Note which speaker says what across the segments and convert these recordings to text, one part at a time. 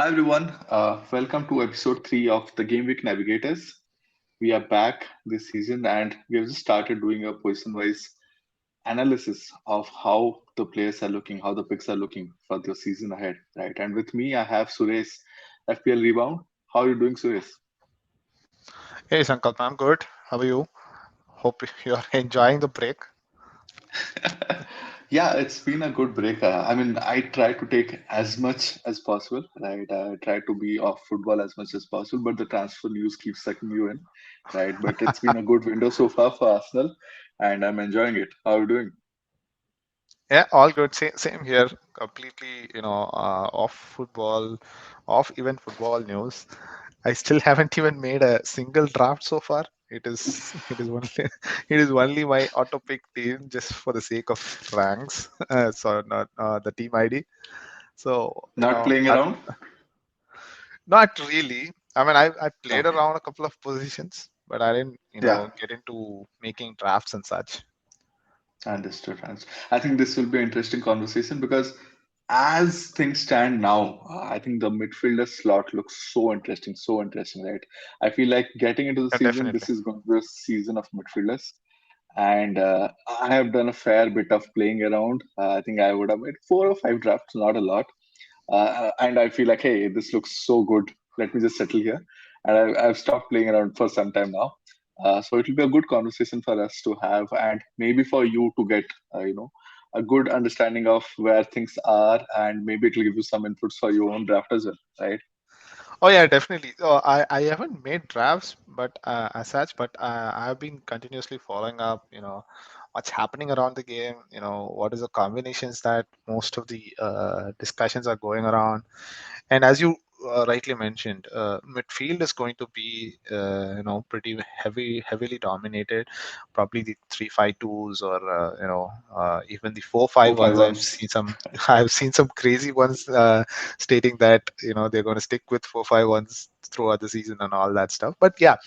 Speaker 1: Hi everyone, welcome to episode 3 of the Gameweek Navigators. We are back this season and we have just started doing a position wise analysis of how the players are looking, how the picks are looking for the season ahead, right? And with me, I have Suresh, FPL Rebound. How are you doing, Suresh?
Speaker 2: Hey Sankalp, I'm good. How are you? Hope you're enjoying the break.
Speaker 1: Yeah, it's been a good break. I try to take as much as possible, right? I try to be off football as much as possible, but the transfer news keeps sucking you in, right? But it's been a good window so far for Arsenal, and I'm enjoying it. How are you doing?
Speaker 2: Yeah, all good. Same here. Completely, off football, off even football news. I still haven't even made a single draft so far. It is only it is only my auto pick team just for the sake of ranks. So not the team ID. So
Speaker 1: Not playing
Speaker 2: that
Speaker 1: around?
Speaker 2: not really. I mean, I played
Speaker 1: Okay.
Speaker 2: around a couple of positions, but I didn't
Speaker 1: Yeah,
Speaker 2: get into making drafts and such.
Speaker 1: understood. I think this will be an interesting conversation because as things stand now, I think the midfielder slot looks so interesting, right? I feel like getting into the
Speaker 2: Yeah,
Speaker 1: season,
Speaker 2: definitely.
Speaker 1: this is going to be a season of midfielders. And I have done a fair bit of playing around. I think I would have made 4 or 5 drafts, not a lot. And I feel like, hey, this looks so good. Let me just settle here. And I've stopped playing around for some time now. So it will be a good conversation for us to have, and maybe for you to get, a good understanding of where things are, and maybe it will give you some inputs for your own draft as well, right?
Speaker 2: Oh yeah, definitely. I haven't made drafts, but as such, but I've been continuously following up. What's happening around the game. What is the combinations that most of the discussions are going around. And as you rightly mentioned, midfield is going to be pretty heavily dominated. Probably the 3-5-2s or even the 4-5
Speaker 1: Four, five
Speaker 2: ones. I've
Speaker 1: ones.
Speaker 2: seen some I've seen some crazy ones stating that they're going to stick with 4-5-1s throughout the season and all that stuff. But yeah,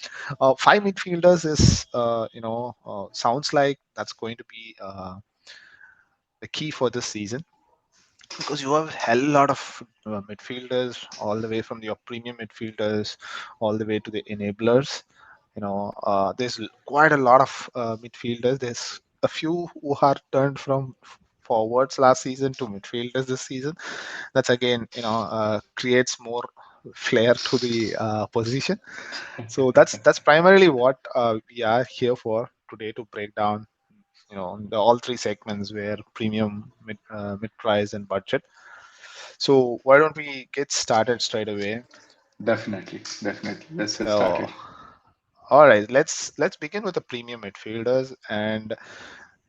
Speaker 2: five midfielders is sounds like that's going to be the key for this season because you have a hell lot of midfielders all the way from your premium midfielders all the way to the enablers. There's quite a lot of midfielders. There's a few who are turned from forwards last season to midfielders this season. That's again creates more flair to the position. So that's primarily what we are here for today, to break down all three segments, where premium, mid price and budget. So why don't we get started straight away?
Speaker 1: Definitely, definitely. Let's get
Speaker 2: So
Speaker 1: started.
Speaker 2: all right, let's begin with the premium midfielders, and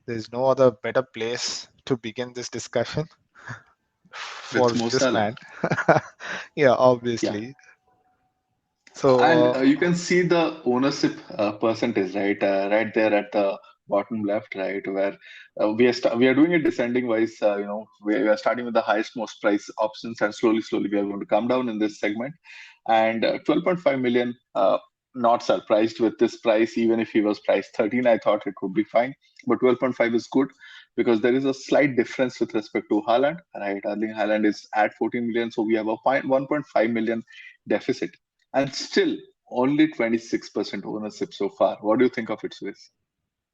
Speaker 2: there's no other better place to begin this discussion for
Speaker 1: With Mo
Speaker 2: this
Speaker 1: Salah.
Speaker 2: man. Yeah,
Speaker 1: Yeah.
Speaker 2: obviously.
Speaker 1: And
Speaker 2: So
Speaker 1: you can see the ownership percentage, right? Right there at the bottom left, right, where we are doing it descending wise. We are starting with the highest, most price options, and slowly we are going to come down in this segment. And 12.5 million. Not surprised with this price. Even if he was priced 13, I thought it would be fine. But 12.5 is good because there is a slight difference with respect to Haaland, right? Erling Haaland is at 14 million, so we have a 1.5 million deficit, and still only 26% ownership so far. What do you think of it, Suresh?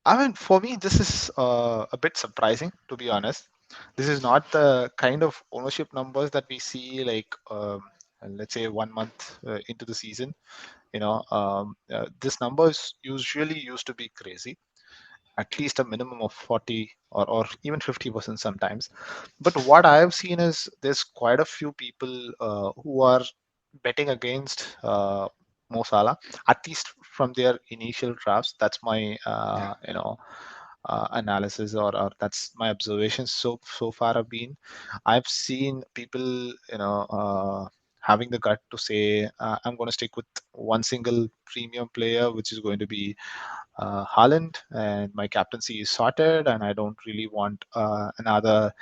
Speaker 2: I mean, for me, this is a bit surprising, to be honest. This is not the kind of ownership numbers that we see, like, let's say 1 month into the season. This number is usually used to be crazy, at least a minimum of 40 or even 50% sometimes. But what I have seen is there's quite a few people who are betting against Mo Salah, at least from their initial drafts. That's my
Speaker 1: Yeah.
Speaker 2: analysis, or that's my observations so far have been. I've seen people having the gut to say, I'm going to stick with one single premium player, which is going to be Haaland, and my captaincy is sorted, and I don't really want another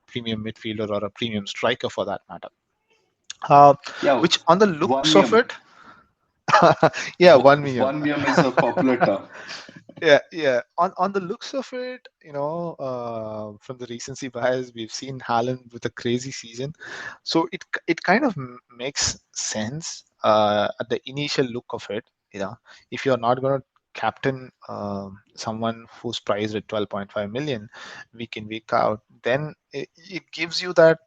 Speaker 2: premium midfielder or a premium striker for that matter. Uh,
Speaker 1: Yeah,
Speaker 2: which on the
Speaker 1: one
Speaker 2: looks of
Speaker 1: meme.
Speaker 2: it, yeah, 1 million.
Speaker 1: One meme is a popular term.
Speaker 2: Yeah. On the looks of it, from the recency bias, we've seen Haaland with a crazy season, so it kind of makes sense at the initial look of it. If you're not going to captain someone who's priced at 12.5 million week in week out, then it gives you that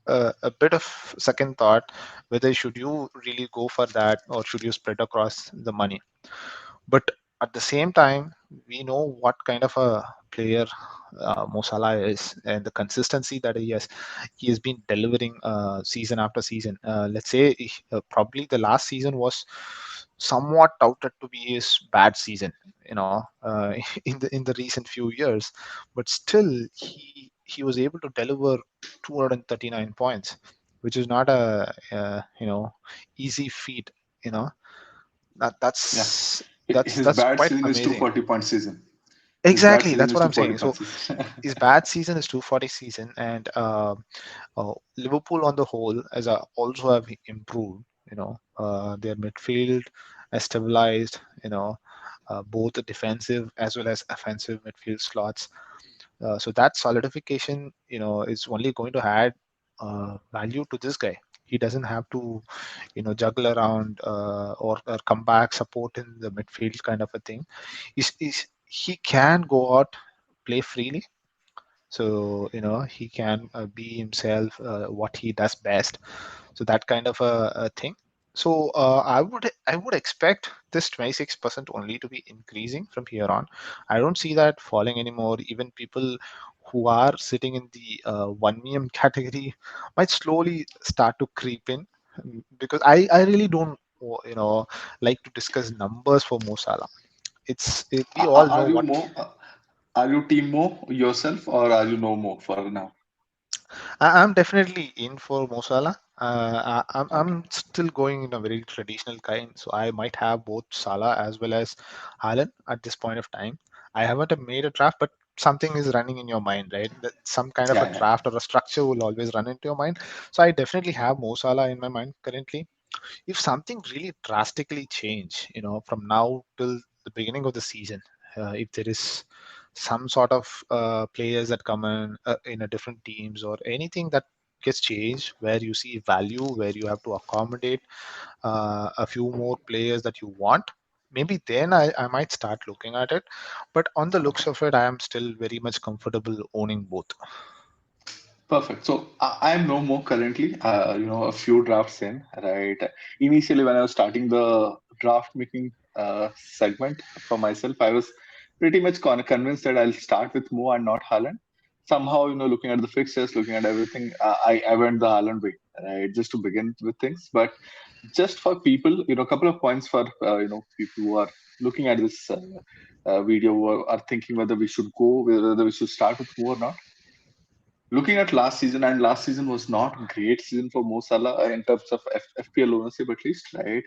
Speaker 2: a bit of second thought whether should you really go for that or should you spread across the money. But at the same time, we know what kind of a player Mo Salah is, and the consistency that he has been delivering season after season. Let's say probably the last season was somewhat touted to be his bad season, in the recent few years, but still he was able to deliver 239 points, which is not a easy feat. You know that
Speaker 1: Yeah.
Speaker 2: that's that's
Speaker 1: His
Speaker 2: that's
Speaker 1: bad
Speaker 2: quite
Speaker 1: season is
Speaker 2: amazing.
Speaker 1: 240 point season. His bad
Speaker 2: Exactly,
Speaker 1: season
Speaker 2: that's
Speaker 1: is
Speaker 2: what I'm
Speaker 1: 240
Speaker 2: saying.
Speaker 1: point
Speaker 2: So
Speaker 1: season.
Speaker 2: his bad season is 240 season, and Liverpool on the whole also have improved. Their midfield has stabilized. Both the defensive as well as offensive midfield slots. So that solidification, is only going to add value to this guy. He doesn't have to, juggle around or come back support in the midfield kind of a thing. He can go out, play freely, so he can be himself, what he does best. So that kind of a thing. So I would expect this 26% only to be increasing from here on. I don't see that falling anymore. Even people who are sitting in the 1 million category might slowly start to creep in, because I really don't like to discuss numbers for Mo Salah. We all know
Speaker 1: Are you
Speaker 2: what.
Speaker 1: more? Are you team Mo yourself, or are you no more for now?
Speaker 2: I'm definitely in for Mo Salah. I'm
Speaker 1: Okay.
Speaker 2: still going in a very traditional kind, so I might have both Salah as well as Haaland at this point of time. I haven't made a draft, but something is running in your mind, right? Some kind of a
Speaker 1: Yeah, yeah.
Speaker 2: draft or a structure will always run into your mind. So I definitely have Mo Salah in my mind currently. If something really drastically change, from now till the beginning of the season, if there is some sort of players that come in a different teams or anything that gets changed where you see value, where you have to accommodate a few more players that you want, maybe then I might start looking at it. But on the looks
Speaker 1: Okay.
Speaker 2: of it, I am still very much comfortable owning both.
Speaker 1: Perfect. So I'm no more currently, a few drafts in, right? Initially, when I was starting the draft making segment for myself, I was pretty much convinced that I'll start with Mo and not Haaland. Somehow, looking at the fixtures, looking at everything, I went the Haaland way, right? Just to begin with things. But just for people, a couple of points for, people who are looking at this video, who are thinking whether we should go, whether we should start with Mo or not. Looking at last season, and last season was not great season for Mo Salah in terms of FPL ownership, at least, right?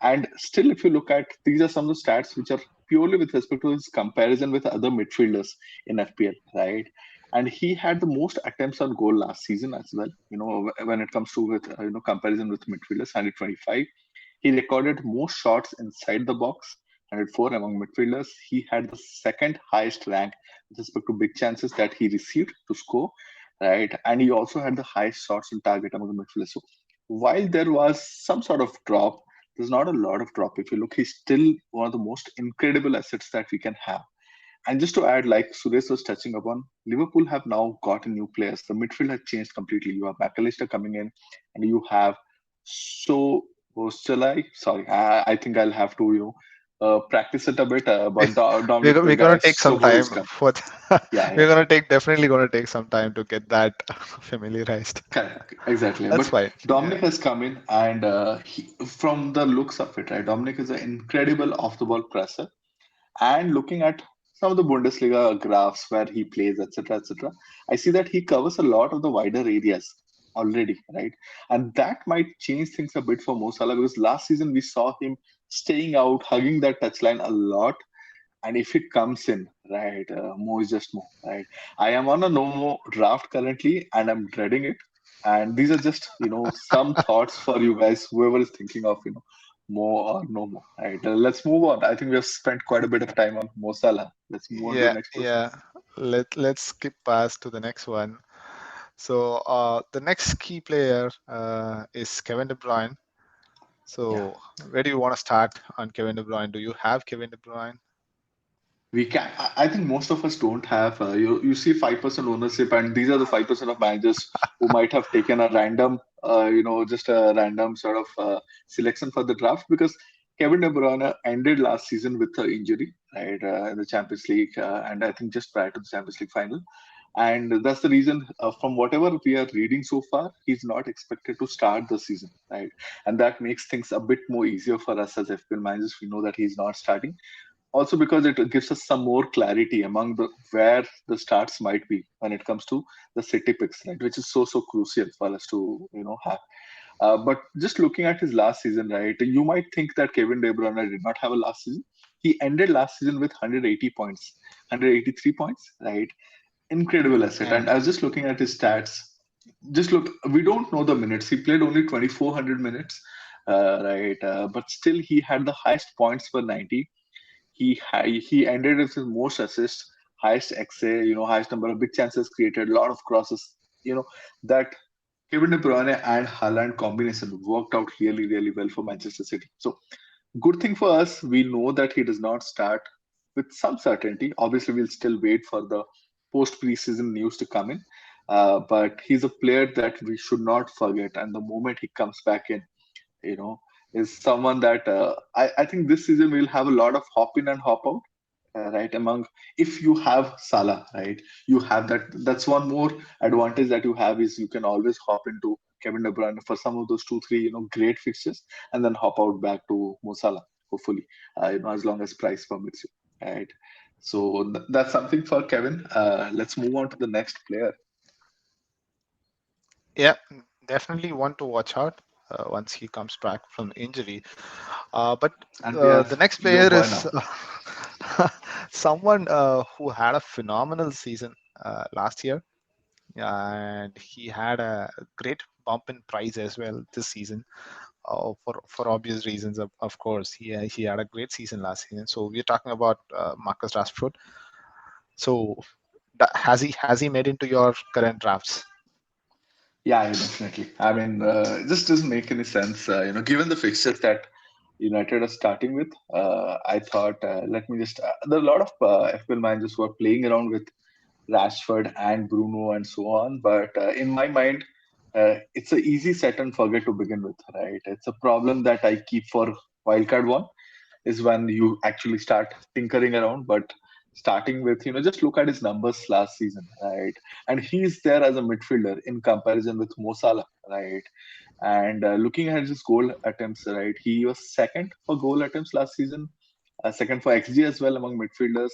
Speaker 1: And still, if you look at, these are some of the stats which are purely with respect to his comparison with other midfielders in FPL, right? And he had the most attempts on goal last season as well. When it comes to with comparison with midfielders, 125. He recorded more shots inside the box, 104 among midfielders. He had the second highest rank with respect to big chances that he received to score, right? And he also had the highest shots on target among the midfielders. So while there was some sort of drop, there's not a lot of drop. If you look, he's still one of the most incredible assets that we can have. And just to add, like Suresh was touching upon, Liverpool have now gotten new players. The midfield has changed completely. You have McAllister coming in, and you have so Sorry, I think I'll have to practice it a bit. But Dominic
Speaker 2: We're gonna take some
Speaker 1: Sobo is
Speaker 2: time
Speaker 1: come.
Speaker 2: for
Speaker 1: Yeah,
Speaker 2: we're
Speaker 1: yeah.
Speaker 2: gonna take definitely gonna take some time to get that familiarized.
Speaker 1: Correct, exactly.
Speaker 2: That's
Speaker 1: But
Speaker 2: fine.
Speaker 1: Dominic
Speaker 2: Yeah.
Speaker 1: has come in, and from the looks of it, right, Dominic is an incredible off-the-ball presser. And looking at some of the Bundesliga graphs where he plays, etc., etc., I see that he covers a lot of the wider areas already, right? And that might change things a bit for Mo Salah because last season we saw him staying out, hugging that touchline a lot. And if it comes in, right, Mo is just Mo, right? I am on a no more draft currently, and I'm dreading it. And these are just some thoughts for you guys, whoever is thinking of more or no more. Right. Let's move on. I think we have spent quite a bit of time on Mo Salah. Let's move on to the
Speaker 2: Yeah,
Speaker 1: next person.
Speaker 2: yeah. Let's skip past to the next one. So the next key player is Kevin De Bruyne.
Speaker 1: Yeah.
Speaker 2: So where do you want to start on Kevin De Bruyne? Do you have Kevin De Bruyne?
Speaker 1: We can. I think most of us don't have. You see 5% ownership, and these are the 5% of managers who might have taken a random, just a random sort of selection for the draft because Kevin De Bruyne ended last season with an injury, right, in the Champions League, and I think just prior to the Champions League final. And that's the reason, from whatever we are reading so far, he's not expected to start the season, right? And that makes things a bit more easier for us as FPL managers. We know that he's not starting also because it gives us some more clarity among the where the starts might be when it comes to the city picks, right? Which is so crucial for us to have. But just looking at his last season, right, you might think that Kevin De Bruyne did not have a last season. He ended last season with 180 points, 183 points, right? Incredible asset.
Speaker 2: Yeah.
Speaker 1: And I was just looking at his stats. Just look, we don't know the minutes. He played only 2,400 minutes, right? But still, he had the highest points per 90. He ended with his most assists, highest XA, highest number of big chances created, a lot of crosses. That Kevin De Bruyne and Haaland combination worked out really well for Manchester City. So good thing for us, we know that he does not start with some certainty. Obviously, we'll still wait for the post preseason news to come in. But he's a player that we should not forget. And the moment he comes back in, you know, is someone that I think this season we'll have a lot of hop in and hop out, right? Among if you have Salah, right, you have that. That's one more advantage that you have is you can always hop into Kevin De Bruyne for some of those two, three, great fixtures, and then hop out back to Mo Salah, hopefully, as long as price permits you, right? So that's something for Kevin. Let's move on to the next player.
Speaker 2: Yeah, definitely one to watch out once he comes back from injury. But
Speaker 1: And we have
Speaker 2: the next
Speaker 1: your
Speaker 2: player
Speaker 1: boy
Speaker 2: is
Speaker 1: now.
Speaker 2: someone who had a phenomenal season last year, and he had a great bump in price as well this season. For obvious reasons, of course, he had a great season last season. So we're talking about Marcus Rashford. So has he made into your current drafts?
Speaker 1: Yeah, definitely. I mean, it just doesn't make any sense. Given the fixtures that United are starting with, I thought, let me just. There are a lot of FPL managers who are playing around with Rashford and Bruno and so on. But in my mind, it's an easy set and forget to begin with, right? It's a problem that I keep for wildcard one is when you actually start tinkering around. But starting with, just look at his numbers last season, right? And he's there as a midfielder in comparison with Mo Salah, right? And looking at his goal attempts, right? He was second for goal attempts last season, second for XG as well among midfielders,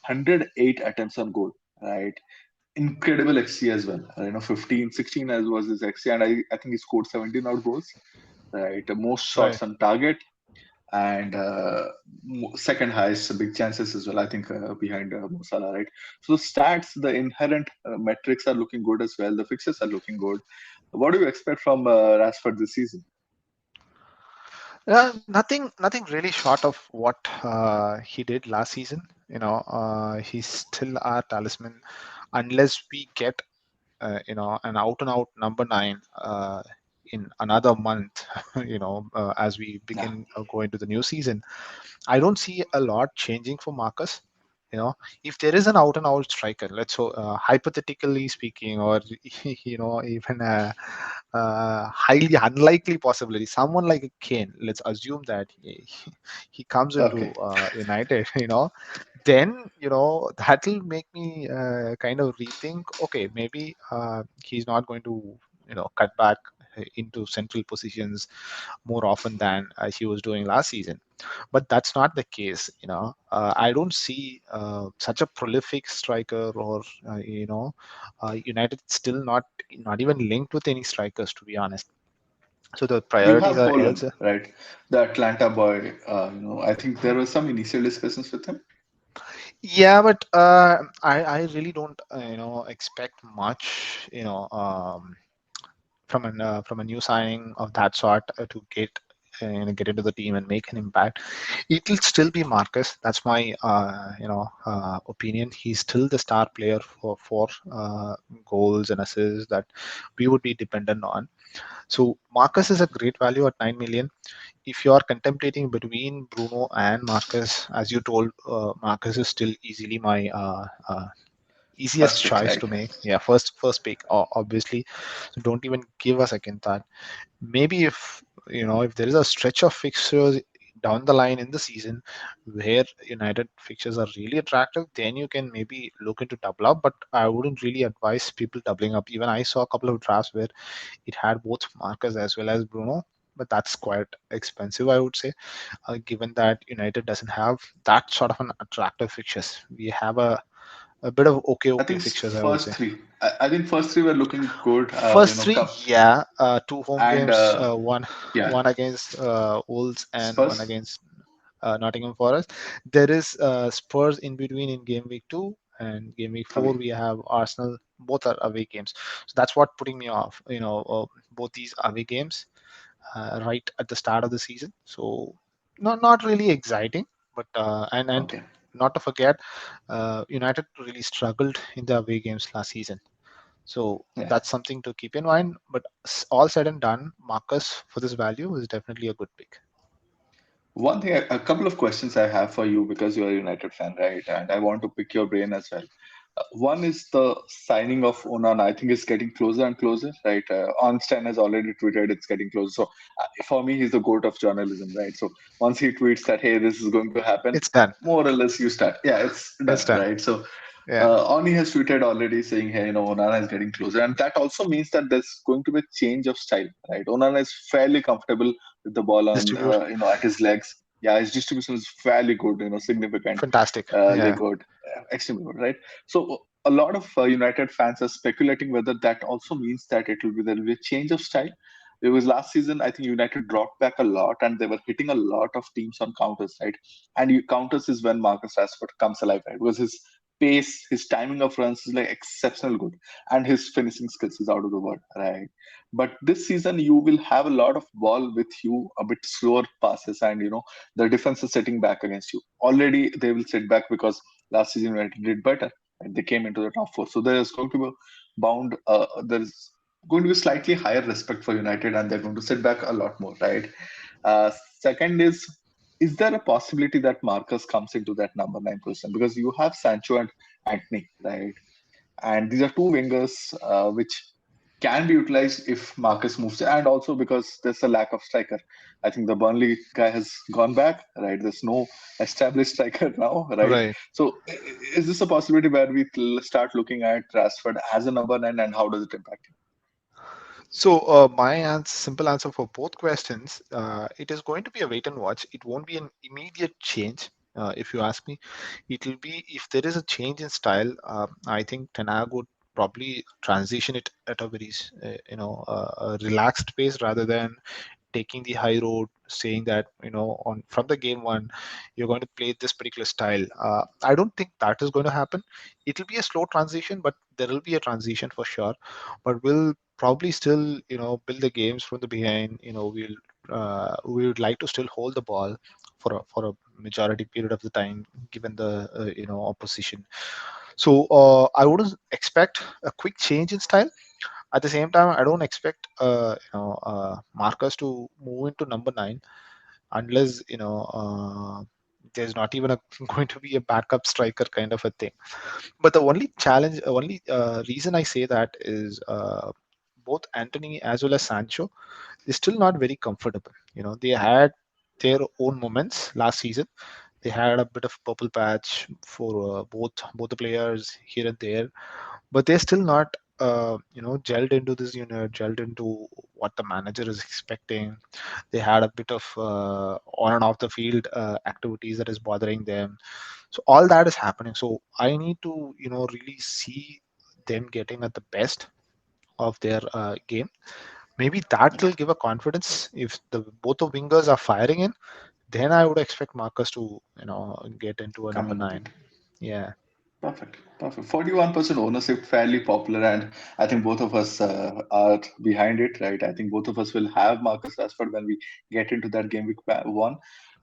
Speaker 1: 108 attempts on goal, right? Incredible XG as well. 15, 16 as was his XG, and I think he scored 17 out goals, right? Most
Speaker 2: Right.
Speaker 1: shots on target, and second highest big chances as well. I think behind Mo Salah, right? So the stats, the inherent metrics are looking good as well. The fixtures are looking good. What do you expect from Rashford this season?
Speaker 2: Nothing really short of what he did last season. He's still our talisman, unless we get an out and out number nine in another month. As we
Speaker 1: Yeah,
Speaker 2: begin going to the new season, I don't see a lot changing for Marcus. If there is an out and out striker, let's so hypothetically speaking, or even highly unlikely possibility, someone like a Kane, let's assume that he comes
Speaker 1: okay.
Speaker 2: into United, then that'll make me kind of rethink. Okay, maybe he's not going to cut back into central positions more often than he was doing last season, but that's not the case. I don't see such a prolific striker, or United still not even linked with any strikers, to be honest. So the
Speaker 1: You
Speaker 2: priorities
Speaker 1: have
Speaker 2: are
Speaker 1: Holland,
Speaker 2: elsewhere.
Speaker 1: right? The Atlanta boy. I think there were some initial discussions with him.
Speaker 2: Yeah, but I really don't expect much from a new signing of that sort to get get into the team and make an impact, it will still be Marcus. That's my opinion. He's still the star player for goals and assists that we would be dependent on. So Marcus is a great value at 9 million. If you are contemplating between Bruno and Marcus, as you told, Marcus is still easily my easiest
Speaker 1: First pick,
Speaker 2: choice
Speaker 1: right?
Speaker 2: to make. Yeah, first pick, obviously. So don't even give a second thought. Maybe if there is a stretch of fixtures down the line in the season where United fixtures are really attractive, then you can maybe look into double up. But I wouldn't really advise people doubling up. Even I saw a couple of drafts where it had both Marcus as well as Bruno, but that's quite expensive, I would say, given that United doesn't have that sort of an attractive fixtures. We have a bit of
Speaker 1: I
Speaker 2: okay
Speaker 1: think
Speaker 2: fixtures, I would
Speaker 1: first
Speaker 2: say.
Speaker 1: three. I think first three were looking good.
Speaker 2: First three, yeah, two home
Speaker 1: And
Speaker 2: games, one
Speaker 1: yeah,
Speaker 2: one against Wolves and one
Speaker 1: Spurs.
Speaker 2: against Nottingham Forest. There is Spurs in between in game week 2 and game week 4.
Speaker 1: Away.
Speaker 2: We have Arsenal. Both are away games, so that's what putting me off. Both these away games right at the start of the season. So not really exciting, but and
Speaker 1: Okay.
Speaker 2: not to forget, United really struggled in the away games last season. So
Speaker 1: Yeah.
Speaker 2: that's something to keep in mind. But all said and done, Marcus for this value is definitely a good pick.
Speaker 1: One thing, a couple of questions I have for you because you're a United fan, right? And I want to pick your brain as well. One is the signing of Onana. I think it's getting closer and closer, right? Onstein has already tweeted it's getting closer. So for me, he's the goat of journalism, right? So once he tweets that, hey, this is going to happen,
Speaker 2: It's done.
Speaker 1: more or less you start. Yeah, it's
Speaker 2: It's
Speaker 1: done,
Speaker 2: done.
Speaker 1: right? So
Speaker 2: Yeah.
Speaker 1: Oni has tweeted already saying, hey, Onana is getting closer. And that also means that there's going to be a change of style, right? Onana is fairly comfortable with the ball on,
Speaker 2: Distribute.
Speaker 1: at his legs. Yeah, his distribution is fairly good, significant,
Speaker 2: Fantastic. Yeah.
Speaker 1: good, extremely good, right? So a lot of United fans are speculating whether that also means that there will be a change of style. Because last season, I think United dropped back a lot and they were hitting a lot of teams on counters, right? And counters is when Marcus Rashford comes alive, right? Because his pace, his timing of runs is like exceptional good, and his finishing skills is out of the world, right? But this season, you will have a lot of ball with you, a bit slower passes, and the defense is sitting back against you. Already, they will sit back because last season United did better, and they came into the top four. So there is going to be there is going to be slightly higher respect for United, and they're going to sit back a lot more, right? Second is there a possibility that Marcus comes into that number 9 position because you have Sancho and Anthony, right? And these are two wingers which can be utilized if Marcus moves, and also because there's a lack of striker. I think the Burnley guy has gone back, right? There's no established striker now, right?
Speaker 2: Right.
Speaker 1: So, is this a possibility where we start looking at Rashford as a number 9, and how does it impact him?
Speaker 2: So my simple answer for both questions, it is going to be a wait and watch. It won't be an immediate change. If you ask me, it will be if there is a change in style. I think Tenag would probably transition it at a very, relaxed pace rather than taking the high road, saying that on from the game one you're going to play this particular style. I don't think that is going to happen. It will be a slow transition, but there will be a transition for sure. But we'll probably still build the games from the behind. We would like to still hold the ball for a majority period of the time, given the opposition. So I wouldn't expect a quick change in style. At the same time, I don't expect Marcus to move into number 9 unless there's not even going to be a backup striker kind of a thing. But the only reason I say that is both Anthony as well as Sancho is still not very comfortable. They had their own moments last season. They had a bit of purple patch for both the players here and there, but they're still not gelled into this unit, gelled into what the manager is expecting. They had a bit of on and off the field activities that is bothering them. So all that is happening. So I need to really see them getting at the best of their game. Maybe that will
Speaker 1: Yeah,
Speaker 2: give a confidence. If the both the wingers are firing in, then I would expect Marcus to get into a
Speaker 1: come
Speaker 2: number
Speaker 1: in the
Speaker 2: 9.
Speaker 1: peak.
Speaker 2: Yeah.
Speaker 1: Perfect. Perfect. 41% ownership, fairly popular, and I think both of us are behind it, right? I think both of us will have Marcus Rashford when we get into that game week one,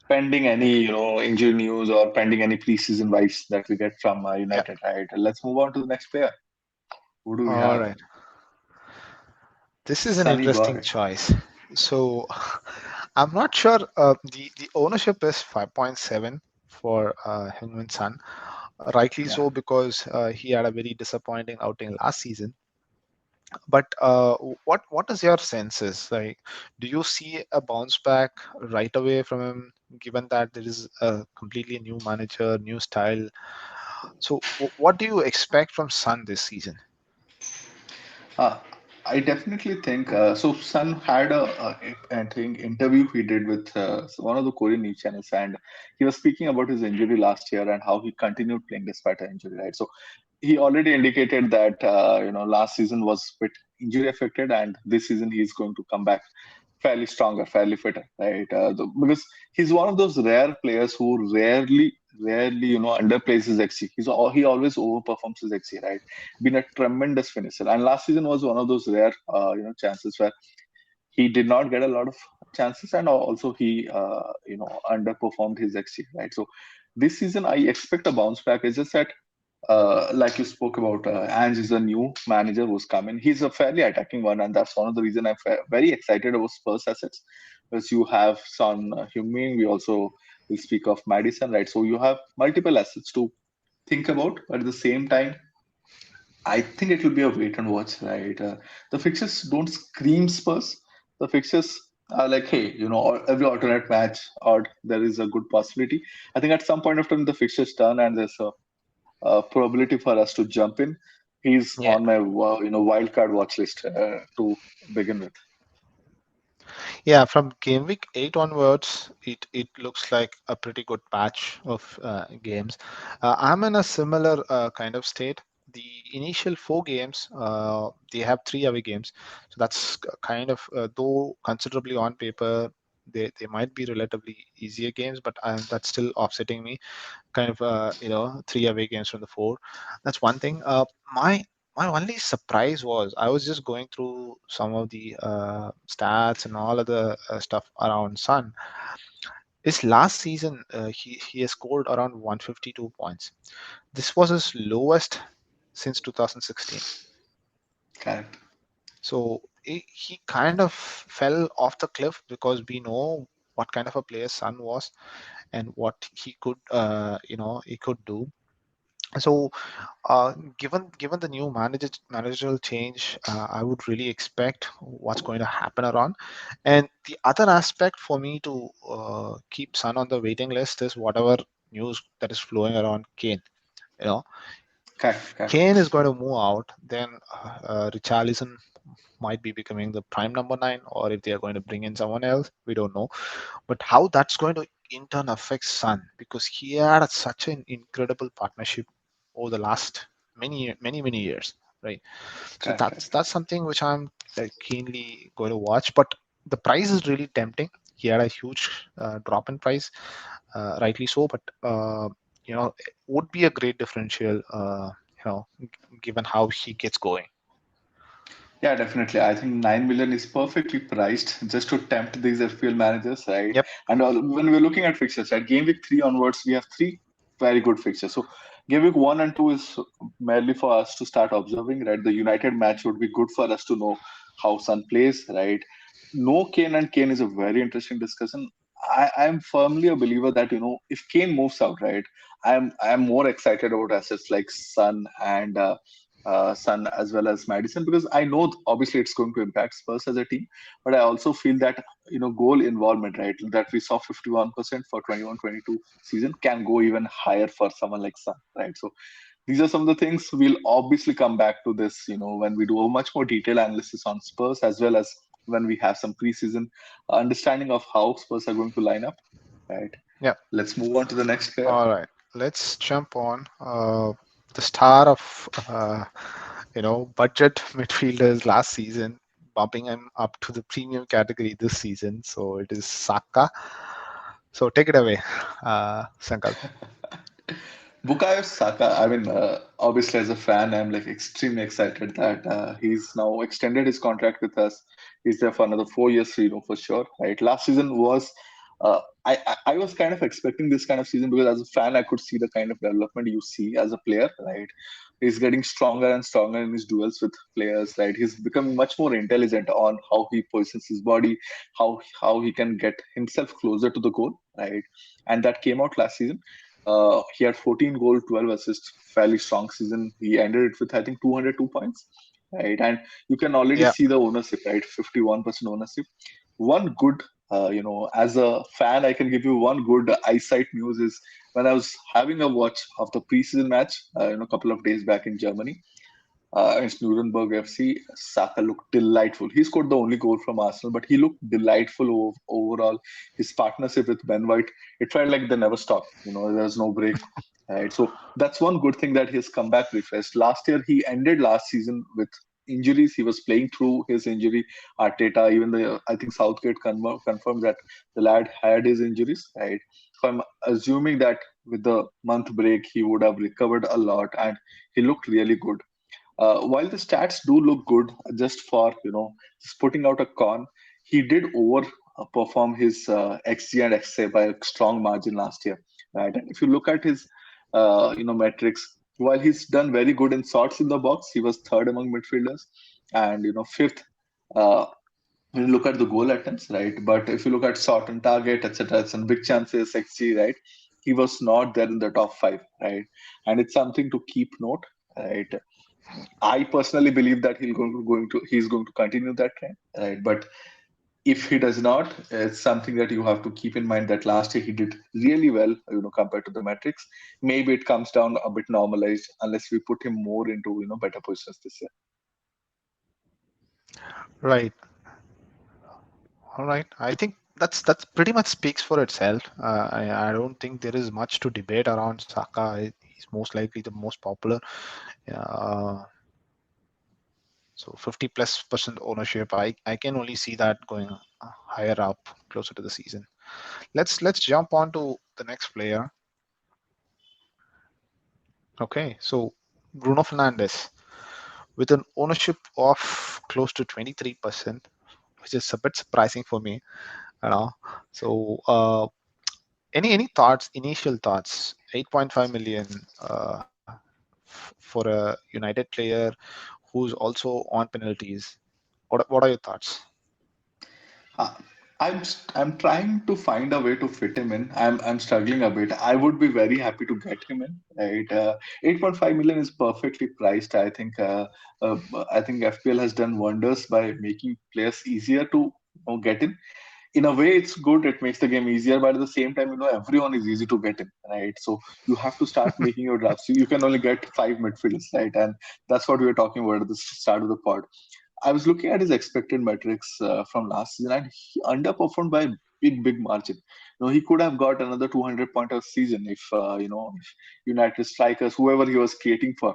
Speaker 1: pending any injury news or pending any preseason vibes that we get from
Speaker 2: Yeah.
Speaker 1: United, right? Let's move on to the next player. Who do we
Speaker 2: All
Speaker 1: have?
Speaker 2: right. This is an
Speaker 1: Sunny
Speaker 2: interesting
Speaker 1: boy.
Speaker 2: choice. So I'm not sure. The ownership is 5.7 for HeungMin Son. Rightly
Speaker 1: Yeah.
Speaker 2: so, because he had a very disappointing outing last season. But what is your senses? Like, do you see a bounce back right away from him, given that there is a completely new manager, new style? So, what do you expect from Sun this season?
Speaker 1: Uh, I definitely think so. Sun had I think interview he did with one of the Korean news channels, and he was speaking about his injury last year and how he continued playing despite an injury. Right, so he already indicated that last season was a bit injury affected, and this season he's going to come back fairly stronger, fairly fitter, right? Because he's one of those rare players who rarely underplays his XG. He always overperforms his XG, right? Been a tremendous finisher, and last season was one of those rare chances where he did not get a lot of chances, and also he underperformed his XG, right? So this season I expect a bounce back. It's just that like you spoke about, Ange is a new manager who's come in. He's a fairly attacking one, and that's one of the reason I'm very excited about Spurs assets. Because you have Son Heung-min, we also will speak of Madison, right? So you have multiple assets to think about, but at the same time, I think it will be a wait and watch, right? The fixtures don't scream Spurs. The fixtures are like, hey, every alternate match, or there is a good possibility. I think at some point of time the fixtures turn and there's a probability for us to jump in. He's
Speaker 2: Yeah.
Speaker 1: on my wild card watch list to begin with.
Speaker 2: Yeah, from game week 8 onwards, it looks like a pretty good patch of games. I'm in a similar kind of state. The initial 4 games, they have 3 away games, so that's kind of though considerably on paper. They might be relatively easier games, but that's still offsetting me. Kind of 3 away games from the 4. That's one thing. My only surprise was I was just going through some of the stats and all of the stuff around Sun. His last season, he has scored around 152 points. This was his lowest since 2016.
Speaker 1: Correct.
Speaker 2: So he kind of fell off the cliff because we know what kind of a player Sun was and what he could do. So given the new managerial change, I would really expect what's going to happen around. And the other aspect for me to keep Sun on the waiting list is whatever news that is flowing around Kane. You know,
Speaker 1: Correct.
Speaker 2: if
Speaker 1: Correct.
Speaker 2: Kane is going to move out, then Richarlison might be becoming the prime number 9, or if they are going to bring in someone else, we don't know. But how that's going to in turn affect Sun, because he had such an incredible partnership over the last many years, right? So
Speaker 1: Correct.
Speaker 2: that's something which I'm keenly going to watch. But the price is really tempting. He had a huge drop in price, rightly so, but it would be a great differential, given how he gets going.
Speaker 1: Yeah, definitely. I think 9 million is perfectly priced just to tempt these FPL managers, right?
Speaker 2: Yep.
Speaker 1: And when we're looking at fixtures, right, game week 3 onwards, we have three very good fixtures. So game week 1 and 2 is merely for us to start observing, right? The United match would be good for us to know how Sun plays, right? No Kane, and Kane is a very interesting discussion. I'm firmly a believer that if Kane moves out, right, I'm more excited about assets like Sun as well as Madison, because I know obviously it's going to impact Spurs as a team, but I also feel that goal involvement, right, that we saw 51% for 21-22 season can go even higher for someone like Sun, right? So these are some of the things we'll obviously come back to this, when we do a much more detailed analysis on Spurs, as well as when we have some preseason understanding of how Spurs are going to line up, right?
Speaker 2: Yeah.
Speaker 1: Let's move on to the next player.
Speaker 2: All right, let's jump on the star of budget midfielders last season, bumping him up to the premium category this season. So it is Saka. So take it away, Sankalp.
Speaker 1: Bukayo Saka, I mean, obviously as a fan, I'm like extremely excited that he's now extended his contract with us. He's there for another 4 years, for sure, right? Last season was, I was kind of expecting this kind of season because as a fan, I could see the kind of development you see as a player, right? He's getting stronger and stronger in his duels with players, right? He's becoming much more intelligent on how he positions his body, how he can get himself closer to the goal, right? And that came out last season. He had 14 goals, 12 assists, fairly strong season. He ended it with, I think, 202 points, right? And you can already
Speaker 2: Yeah,
Speaker 1: see the ownership, right? 51% ownership. One good, as a fan, I can give you one good eyesight news is when I was having a watch of the preseason match, a couple of days back in Germany, against Nuremberg FC, Saka looked delightful. He scored the only goal from Arsenal, but he looked delightful overall. His partnership with Ben White, it felt like they never stopped. There's no break. Right. So that's one good thing that his comeback refreshed. Last year, he ended last season with injuries. He was playing through his injury. Arteta, even the I think Southgate confirmed that the lad had his injuries. Right. So I'm assuming that with the month break, he would have recovered a lot, and he looked really good. While the stats do look good, just for just putting out a con, he did over perform his XG and XA by a strong margin last year. Right, and if you look at his metrics, while he's done very good in shots in the box, he was third among midfielders, and fifth. Uh, when you look at the goal attempts, right? But if you look at shot and target, etc., and big chances, XG, right? He was not there in the top five, right? And it's something to keep note, right? I personally believe that he's going to continue that trend, right? But if he does not, it's something that you have to keep in mind that last year he did really well, compared to the metrics. Maybe it comes down a bit normalized unless we put him more into better positions this year.
Speaker 2: right. All right. I think that's pretty much speaks for itself. I don't think there is much to debate around Saka. He's most likely the most popular. Uh, so 50+% ownership. I can only see that going higher up, closer to the season. Let's jump on to the next player. Okay, so Bruno Fernandes with an ownership of close to 23%, which is a bit surprising for me. You know, so any thoughts? Initial thoughts? 8.5 million for a United player who's also on penalties. What are your thoughts?
Speaker 1: Uh, I'm trying to find a way to fit him in. I'm struggling a bit. I would be very happy to get him in. Right, 8.5 million is perfectly priced. Uh, I think FPL has done wonders by making players easier to get in a way. It's good, it makes the game easier, but at the same time, everyone is easy to get in, right? So you have to start making your drafts. You can only get five midfielders, right? And that's what we were talking about at the start of the pod. I was looking at his expected metrics from last season, and he underperformed by big margin. He could have got another 200 point a season if if United strikers, whoever he was creating for,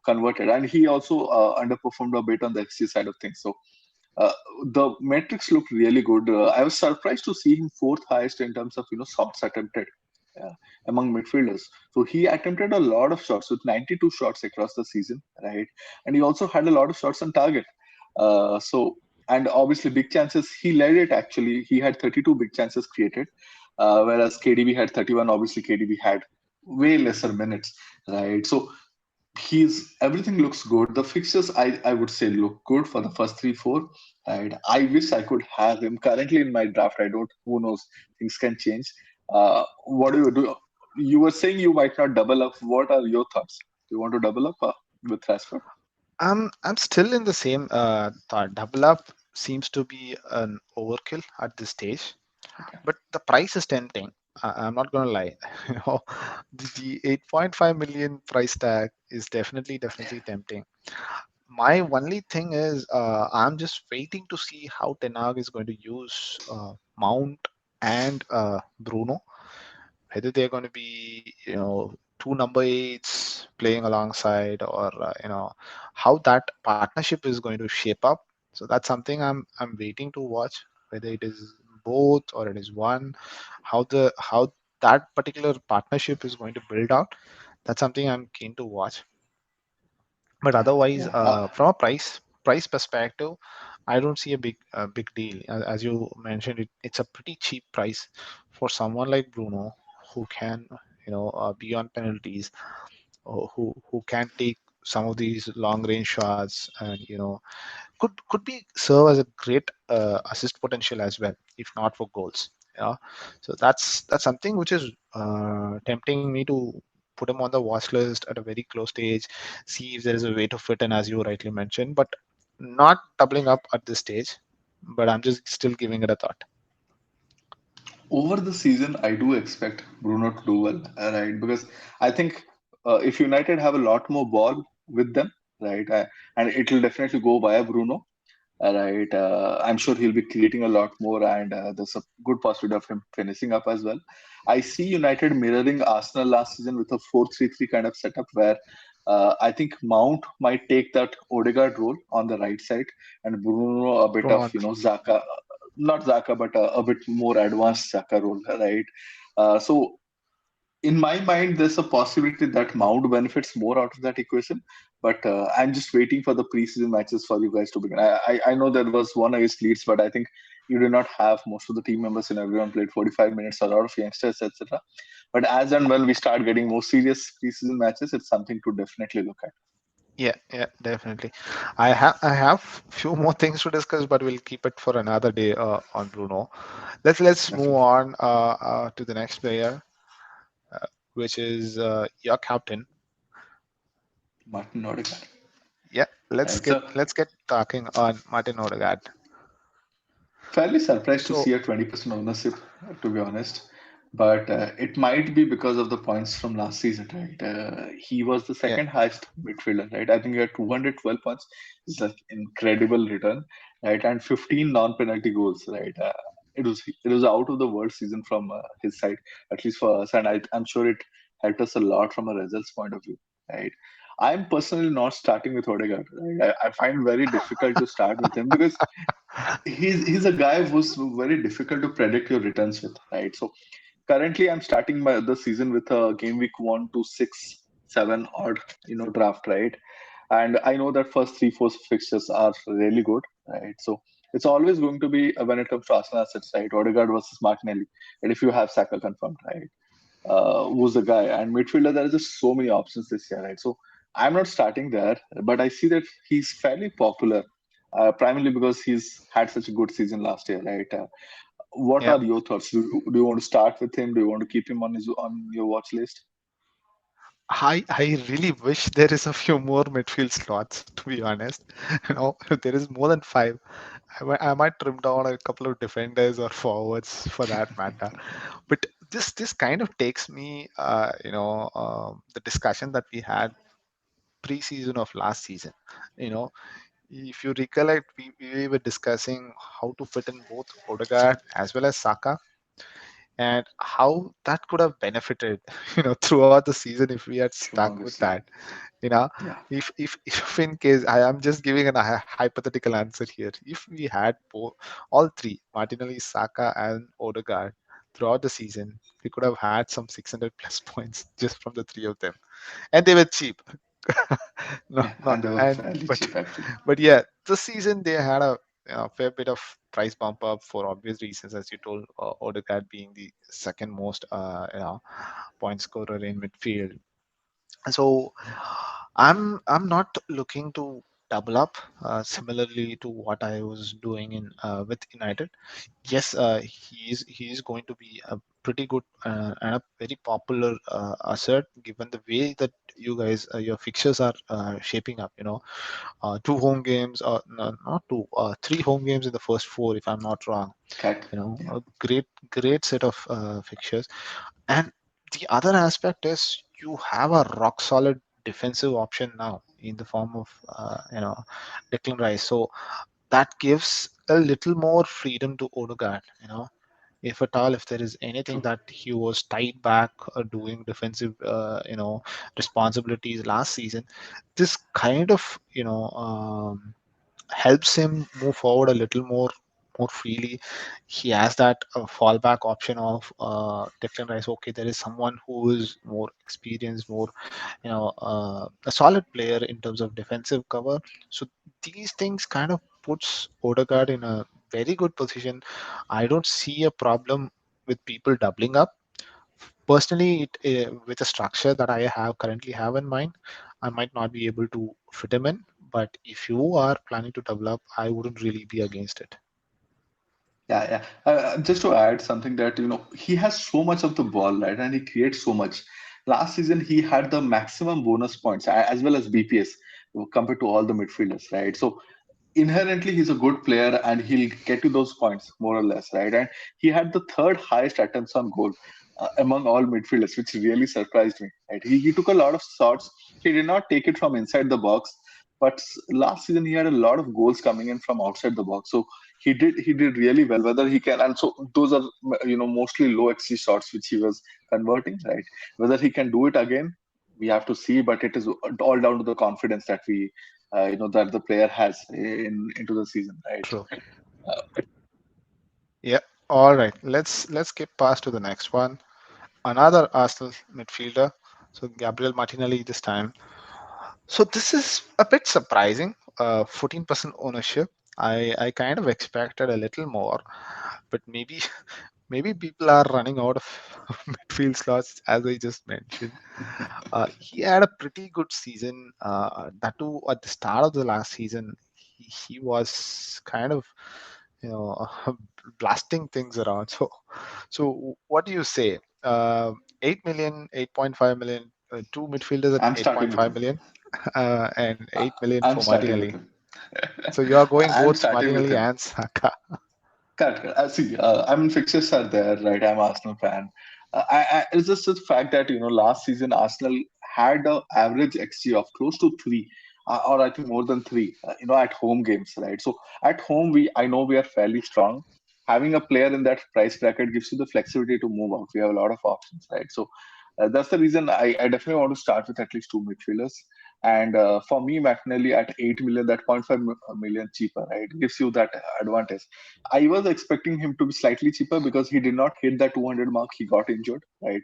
Speaker 1: converted. And he also underperformed a bit on the XG side of things. So uh, the metrics look really good. I was surprised to see him fourth highest in terms of shots attempted uh, among midfielders. So he attempted a lot of shots with 92 shots across the season, right? And he also had a lot of shots on target. So and obviously big chances. He led it actually. He had 32 big chances created, whereas KDB had 31. Obviously KDB had way lesser minutes, right? So he's everything looks good. The fixtures I would say look good for the first three, four. And I wish I could have him currently in my draft. I don't, who knows, things can change. What do you do? You were saying you might not double up. What are your thoughts? Do you want to double up with Rashford?
Speaker 2: I'm still in the same thought. Double up seems to be an overkill at this stage,
Speaker 1: Okay.
Speaker 2: but the price is tempting. I'm not gonna lie. You know, the 8.5 million price tag is definitely tempting. My only thing is, I'm just waiting to see how Ten Hag is going to use Mount and Bruno. Whether they're going to be, two number eights playing alongside, or how that partnership is going to shape up. So that's something I'm waiting to watch. Whether it is both or it is one, how that particular partnership is going to build out, that's something I'm keen to watch. But otherwise,
Speaker 1: Yeah,
Speaker 2: from a price perspective, I don't see a big deal. As you mentioned, it's a pretty cheap price for someone like Bruno, who can, be on penalties, or who can take some of these long range shots, and could be serve as a great assist potential as well, if not for goals. Yeah, so that's something which is tempting me to put him on the watch list at a very close stage, see if there is a way to fit in, as you rightly mentioned, but not doubling up at this stage. But I'm just still giving it a thought.
Speaker 1: over the season, I do expect Bruno to do well, right? Because I think if United have a lot more ball with them, right, and it will definitely go via Bruno, right? I'm sure he'll be creating a lot more, and there's a good possibility of him finishing up as well. I see United mirroring Arsenal last season with a 4-3-3 kind of setup where I think Mount might take that Odegaard role on the right side, and Bruno a bit
Speaker 2: Bruno
Speaker 1: of
Speaker 2: on the
Speaker 1: Zaka, not Zaka, but a bit more advanced Zaka role, right? So in my mind, there's a possibility that Mount benefits more out of that equation. But I'm just waiting for the preseason matches for you guys to begin. I know there was one against Leeds, but I think you did not have most of the team members and everyone played 45 minutes, a lot of youngsters, etc. But as and when we start getting more serious preseason matches, it's something to definitely look at.
Speaker 2: Yeah, definitely. I have few more things to discuss, but we'll keep it for another day on Bruno. Let's move
Speaker 1: Definitely.
Speaker 2: on to the next player, which is your captain.
Speaker 1: Martin Odegaard.
Speaker 2: Yeah, let's
Speaker 1: Right.
Speaker 2: get
Speaker 1: So
Speaker 2: let's get talking on Martin Odegaard.
Speaker 1: fairly surprised to
Speaker 2: So
Speaker 1: see a 20% ownership, to be honest. But it might be because of the points from last season, right? He was the
Speaker 2: yeah,
Speaker 1: second highest midfielder, right? I think he had 212 points. It's like incredible return, right? And 15 non-penalty goals, right? It was out of the world season from his side, at least for us, and I'm sure it helped us a lot from a results point of view, right? I'm personally not starting with Odegaard. Right? I find very difficult to start with him because he's a guy who's very difficult to predict your returns with, right? So currently, I'm starting the season with a game week 1 to 6, 7 odd, draft, right? And I know that first 3, 4 fixtures are really good, right? So it's always going to be when it comes to Arsenal assets, right? Odegaard versus Martinelli, and if you have Saka confirmed, right? Who's the guy? And midfielder, there are just so many options this year, right? So I'm not starting there, but I see that he's fairly popular, primarily because he's had such a good season last year, right? What
Speaker 2: yeah.
Speaker 1: are your thoughts? Do you want to start with him? Do you want to keep him on your watch list?
Speaker 2: I really wish there is a few more midfield slots. To be honest, if there is more than five, I might trim down a couple of defenders or forwards for that matter. But this kind of takes me, the discussion that we had pre-season of last season. You know, if you recollect, we were discussing how to fit in both Odegaard as well as Saka, and how that could have benefited, throughout the season if we had stuck with
Speaker 1: Humongously.
Speaker 2: that. You know,
Speaker 1: Yeah.
Speaker 2: if in case I am just giving an hypothetical answer here, if we had all three, Martinelli, Saka, and Odegaard, throughout the season, we could have had some 600 plus points just from the three of them, and they were cheap. No,
Speaker 1: Yeah.
Speaker 2: not
Speaker 1: And they were
Speaker 2: and
Speaker 1: fairly
Speaker 2: but
Speaker 1: cheap, actually.
Speaker 2: but yeah, this season they had a fair bit of price bump up for obvious reasons, as you told. Odegaard being the second most point scorer in midfield. So I'm not looking to double up similarly to what I was doing in with United. Yes, he is going to be a pretty good and a very popular asset, given the way that you guys your fixtures are shaping up. Two home games, no, not two, three home games in the first four, if I'm not wrong.
Speaker 1: Cat. Yeah.
Speaker 2: A great set of fixtures. And the other aspect is you have a rock solid defensive option now in the form of Declan Rice. So that gives a little more freedom to Odegaard. If at all, if there is anything
Speaker 1: True.
Speaker 2: that he was tied back doing defensive, responsibilities last season, this kind of helps him move forward a little more more freely. He has that fallback option of Declan Rice. Okay, there is someone who is more experienced, more a solid player in terms of defensive cover. So these things kind of puts Odegaard in a very good position. I don't see a problem with people doubling up. Personally, with the structure that I have currently have in mind, I might not be able to fit him in. But if you are planning to double up, I wouldn't really be against it.
Speaker 1: Yeah, yeah. Just to add something that, he has so much of the ball, right? And he creates so much. Last season, he had the maximum bonus points as well as BPS compared to all the midfielders, right? So inherently he's a good player and he'll get you those points more or less, right? And he had the third highest attempts on goal among all midfielders, which really surprised me, right? He took a lot of shots. He did not take it from inside the box, but last season he had a lot of goals coming in from outside the box. So he did really well. Whether he can, and so those are mostly low XG shots which he was converting, right? Whether he can do it again, we have to see. But it is all down to the confidence that that the player has into the season, right?
Speaker 2: True.
Speaker 1: Uh,
Speaker 2: Yeah. All right. Let's skip past to the next one. Another Arsenal midfielder. So Gabriel Martinelli this time. So this is a bit surprising. 14% ownership. I kind of expected a little more, but maybe people are running out of midfield slots, as I just mentioned. He had a pretty good season. That too, at the start of the last season, he was kind of, you know, blasting things around. So what do you say? 8 million, 8.5 million, two midfielders at
Speaker 1: I'm starting with
Speaker 2: 8.5
Speaker 1: him.
Speaker 2: million, and
Speaker 1: Uh,
Speaker 2: 8 million
Speaker 1: I'm
Speaker 2: for
Speaker 1: starting with
Speaker 2: Martinelli.
Speaker 1: him.
Speaker 2: So you are going
Speaker 1: I'm
Speaker 2: both
Speaker 1: starting with
Speaker 2: Martinelli
Speaker 1: him.
Speaker 2: and Saka.
Speaker 1: Correct. Correct. See, I mean, fixtures are there, right? I'm Arsenal fan. It's just the fact that last season Arsenal had a average XG of close to three, or I think more than three. At home games, right? So at home, I know we are fairly strong. Having a player in that price bracket gives you the flexibility to move out. We have a lot of options, right? So that's the reason I definitely want to start with at least two midfielders. And for me, Martinelli at 8 million, that point 0.5 million cheaper, right? Gives you that advantage. I was expecting him to be slightly cheaper because he did not hit that 200 mark. He got injured, right?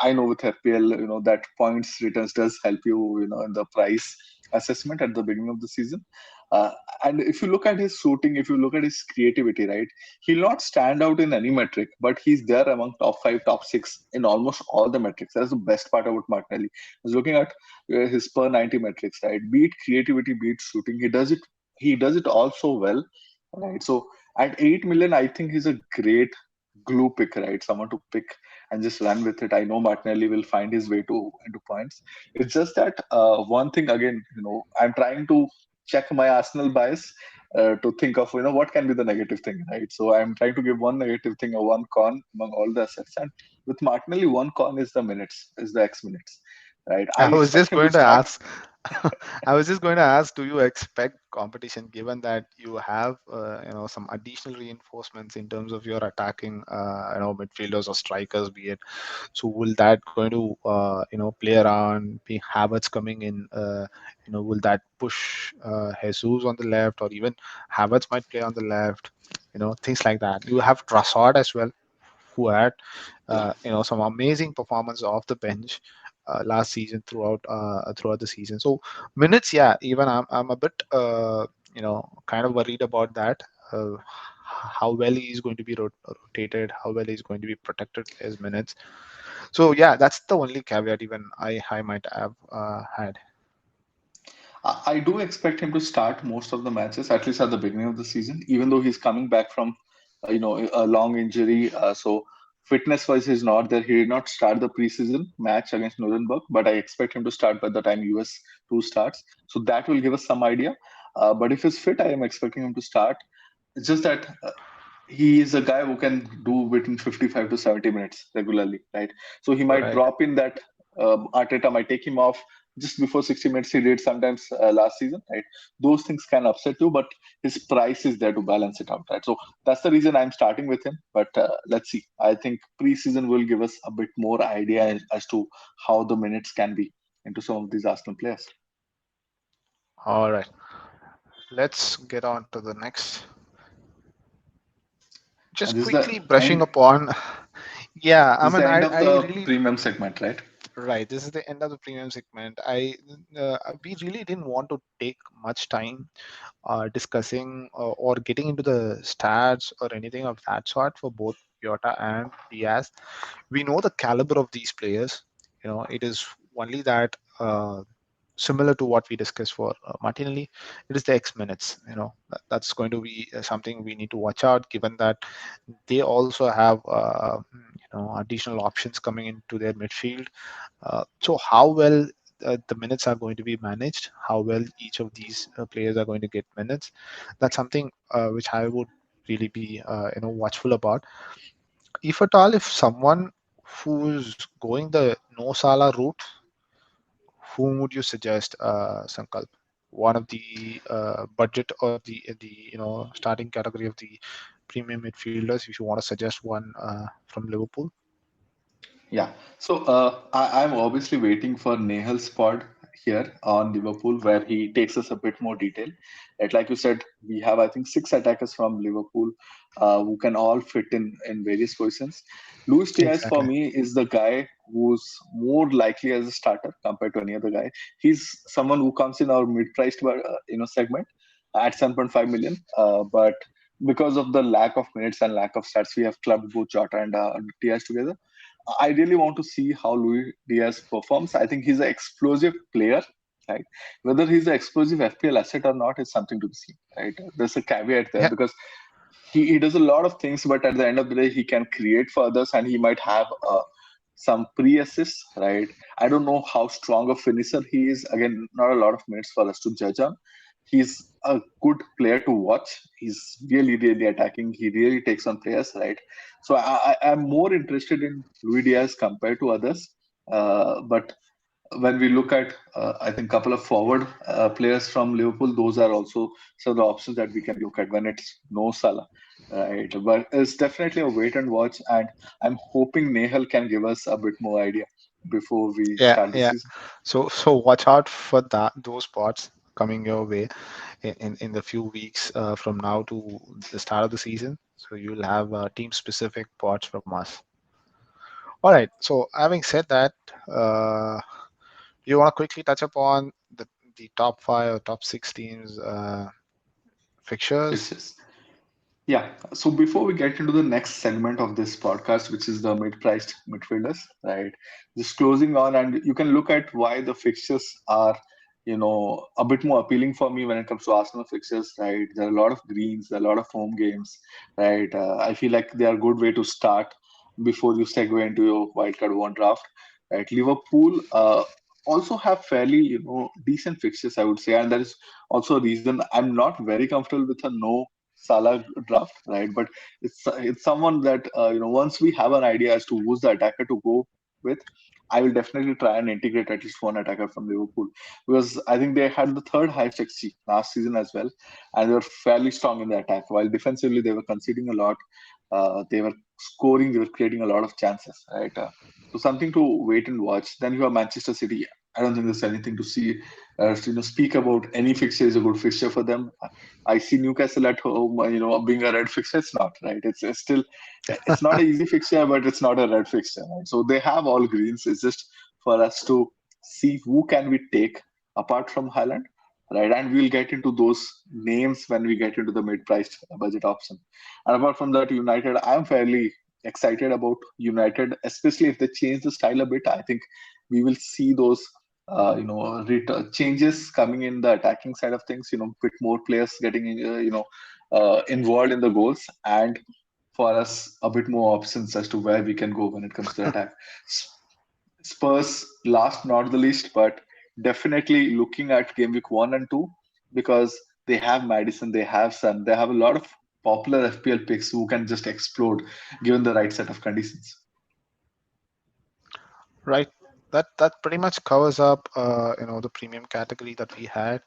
Speaker 1: I know with FPL, that points returns does help you, in the price assessment at the beginning of the season. Uh, and if you look at his shooting, if you look at his creativity, right, he'll not stand out in any metric, but he's there among top five, top six in almost all the metrics. That's the best part about Martinelli. I was looking at his per 90 metrics, right? Be it creativity, be it shooting, he does it. He does it all so well, right? So at 8 million, I think he's a great glue pick, right? Someone to pick and just run with it. I know Martinelli will find his way to into points. It's just that one thing again, I'm trying to check my Arsenal bias to think of what can be the negative thing, right? So I'm trying to give one negative thing or one con among all the assets. And with Martinelli, one con is the minutes, is the X minutes, right? I
Speaker 2: I was
Speaker 1: expect
Speaker 2: just
Speaker 1: him to
Speaker 2: going to
Speaker 1: start.
Speaker 2: ask. I was just going to ask, do you expect competition given that you have, some additional reinforcements in terms of your attacking, midfielders or strikers, be it? So will that going to, play around? Be Havertz coming in? Will that push Jesus on the left, or even Havertz might play on the left? Things like that. You have Trossard as well, who had some amazing performance off the bench last season throughout the season. So minutes, yeah, even I'm a bit kind of worried about that. How well he's going to be rotated, how well he's going to be protected his minutes. So yeah, that's the only caveat even I might have had.
Speaker 1: I do expect him to start most of the matches, at least at the beginning of the season, even though he's coming back from, a long injury. So fitness-wise, he's not there. He did not start the preseason match against Nuremberg, but I expect him to start by the time US 2 starts. So that will give us some idea. But if he's fit, I am expecting him to start. It's just that he is a guy who can do between 55 to 70 minutes regularly, right? So he might
Speaker 2: Right.
Speaker 1: drop in that Arteta might take him off just before 60 minutes. He did sometimes last season, right? Those things can upset you, but his price is there to balance it out, right? So that's the reason I'm starting with him. But let's see. I think preseason will give us a bit more idea as to how the minutes can be into some of these Arsenal players.
Speaker 2: All right. Let's get on to the next.
Speaker 1: And
Speaker 2: Just
Speaker 1: this is the
Speaker 2: quickly brushing
Speaker 1: end.
Speaker 2: upon. Yeah, I
Speaker 1: This is
Speaker 2: mean,
Speaker 1: the end
Speaker 2: I
Speaker 1: of the
Speaker 2: really.
Speaker 1: premium segment, right?
Speaker 2: Right, this is the end of the premium segment. We really didn't want to take much time discussing or getting into the stats or anything of that sort for both Jota and Diaz. We know the caliber of these players. It is only that similar to what we discussed for Martinelli, it is the X minutes. That's going to be something we need to watch out, given that they also have additional options coming into their midfield. So how well the minutes are going to be managed, how well each of these players are going to get minutes, that's something which I would really be watchful about. If at all, if someone who's going the no Salah route, whom would you suggest, Sankalp? One of the budget or the starting category of the premium midfielders, if you want to suggest one from Liverpool.
Speaker 1: Yeah. So I'm obviously waiting for Nehal's pod here on Liverpool, where he takes us a bit more detail. Right, like you said, we have I think six attackers from Liverpool who can all fit in various positions. Luis Diaz for
Speaker 2: Exactly.
Speaker 1: me is the guy who's more likely as a starter compared to any other guy. He's someone who comes in our mid-priced segment at 7.5 million, but because of the lack of minutes and lack of stats, we have clubbed both Jota and Diaz together. I really want to see how Luis Diaz performs. I think he's an explosive player, right? Whether he's an explosive FPL asset or not is something to be seen, right? There's a caveat there
Speaker 2: Yeah.
Speaker 1: because he does a lot of things, but at the end of the day, he can create for others and he might have some pre-assists, right? I don't know how strong a finisher he is. Again, not a lot of minutes for us to judge on. He's a good player to watch. He's really, really attacking. He really takes on players, right? So I'm more interested in Luis Diaz compared to others. But when we look at, I think, couple of forward players from Liverpool, those are also some of the options that we can look at when it's no Salah, right? But it's definitely a wait and watch, and I'm hoping Nehal can give us a bit more idea before we
Speaker 2: Yeah,
Speaker 1: start the
Speaker 2: yeah.
Speaker 1: season.
Speaker 2: So watch out for those spots coming your way in the few weeks from now to the start of the season. So you'll have team specific pods from us. All right. So having said that, you want to quickly touch upon the top five or top six teams fixtures?
Speaker 1: Fixtures. Yeah. So before we get into the next segment of this podcast, which is the mid-priced midfielders, right? Just closing on, and you can look at why the fixtures are, a bit more appealing for me when it comes to Arsenal fixtures, right? There are a lot of greens, there are a lot of home games, right? I feel like they are a good way to start before you segue into your wildcard one draft, right? Liverpool also have fairly, decent fixtures, I would say, and that is also a reason I'm not very comfortable with a no Salah draft, right? But it's someone that once we have an idea as to who's the attacker to go with, I will definitely try and integrate at least one attacker from Liverpool because I think they had the third highest XG last season as well, and they were fairly strong in the attack. While defensively they were conceding a lot, they were scoring, they were creating a lot of chances, right? So something to wait and watch. Then you have Manchester City. I don't think there's anything to see, speak about. Any fixture is a good fixture for them. I see Newcastle at home, being a red fixture. It's not right. It's still, it's not an easy fixture, but it's not a red fixture. Right? So they have all greens. It's just for us to see who can we take apart from Haaland, right? And we'll get into those names when we get into the mid-priced budget option. And apart from that, United, I'm fairly excited about United, especially if they change the style a bit. I think we will see those changes coming in the attacking side of things. Bit more players getting involved in the goals, and for us a bit more options as to where we can go when it comes to attack. Spurs, last not the least, but definitely looking at game week 1 and 2 because they have Madison, they have Son, they have a lot of popular FPL picks who can just explode given the right set of conditions.
Speaker 2: Right. That pretty much covers up the premium category that we had.